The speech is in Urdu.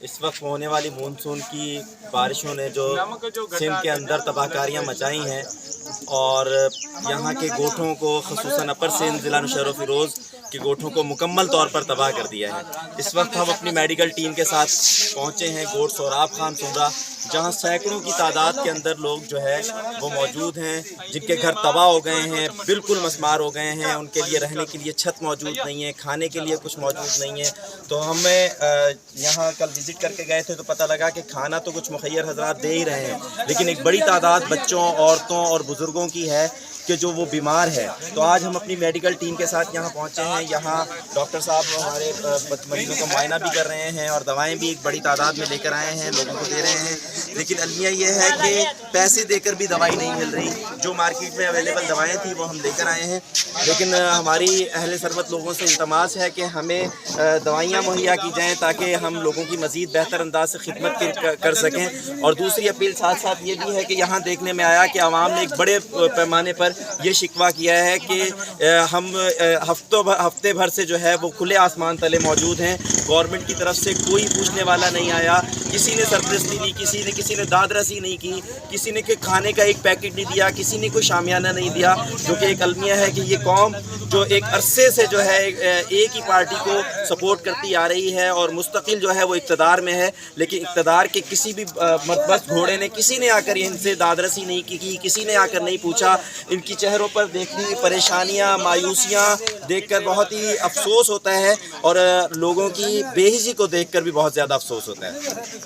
اس وقت ہونے والی مونسون کی بارشوں نے جو سندھ کے اندر تباہ کاریاں مچائی ہیں اور یہاں کے گوٹھوں کو خصوصاً اپر سندھ ضلع نوشہر و فیروز کے گوٹھوں کو مکمل طور پر تباہ کر دیا ہے۔ اس وقت ہم اپنی میڈیکل ٹیم کے ساتھ پہنچے ہیں گوٹھ سوراب خان سمرا، جہاں سینکڑوں کی تعداد کے اندر لوگ جو ہے وہ موجود ہیں، جن کے گھر تباہ ہو گئے ہیں، بالکل مسمار ہو گئے ہیں، ان کے لیے رہنے کے لیے چھت موجود نہیں ہے، کھانے کے لیے کچھ موجود نہیں ہے۔ تو ہمیں یہاں کل وزٹ کر کے گئے تھے تو پتہ لگا کہ کھانا تو کچھ مخیر حضرات دے ہی رہے ہیں، لیکن ایک بڑی تعداد بچوں، عورتوں اور بزرگوں کی ہے کہ جو وہ بیمار ہے۔ تو آج ہم اپنی میڈیکل ٹیم کے ساتھ یہاں پہنچے ہیں، یہاں ڈاکٹر صاحب ہمارے مریضوں کو معائنہ بھی کر رہے ہیں اور دوائیں بھی ایک بڑی تعداد میں لے کر آئے ہیں، لوگوں کو دے رہے ہیں، لیکن المیہ یہ ہے کہ پیسے دے کر بھی دوائی نہیں مل رہی۔ جو مارکیٹ میں اویلیبل دوائیں تھیں وہ ہم لے کر آئے ہیں، لیکن ہماری اہل ثروت لوگوں سے التماس ہے کہ ہمیں دوائیاں مہیا کی جائیں تاکہ ہم لوگوں کی مزید بہتر انداز سے خدمت کر سکیں۔ اور دوسری اپیل ساتھ ساتھ یہ بھی ہے کہ یہاں دیکھنے میں آیا کہ عوام نے ایک بڑے پیمانے پر یہ شکوہ کیا ہے کہ ہم ہفتے بھر سے جو ہے وہ کھلے آسمان تلے موجود ہیں، گورنمنٹ کی طرف سے کوئی پوچھنے والا نہیں آیا، کسی نے سرپرستی نہیں، کسی نے داد رسی نہیں کی، کسی نے کھانے کا ایک پیکٹ نہیں دیا، کسی نے کوئی شامیانہ نہیں دیا، جو کہ ایک المیہ ہے کہ یہ قوم جو ایک عرصے سے جو ہے ایک ہی پارٹی کو سپورٹ کرتی آ رہی ہے اور مستقل جو ہے وہ اقتدار میں ہے، لیکن اقتدار کے کسی بھی مربوط گھوڑے نے کسی نے آ کر ان سے داد رسی نہیں کی، کسی نے آ کر نہیں پوچھا۔ ان کی چہروں پر دیکھنی پریشانیاں، مایوسیاں دیکھ کر بہت ہی افسوس ہوتا ہے اور لوگوں کی بے حسی کو دیکھ کر بھی بہت زیادہ افسوس ہوتا ہے۔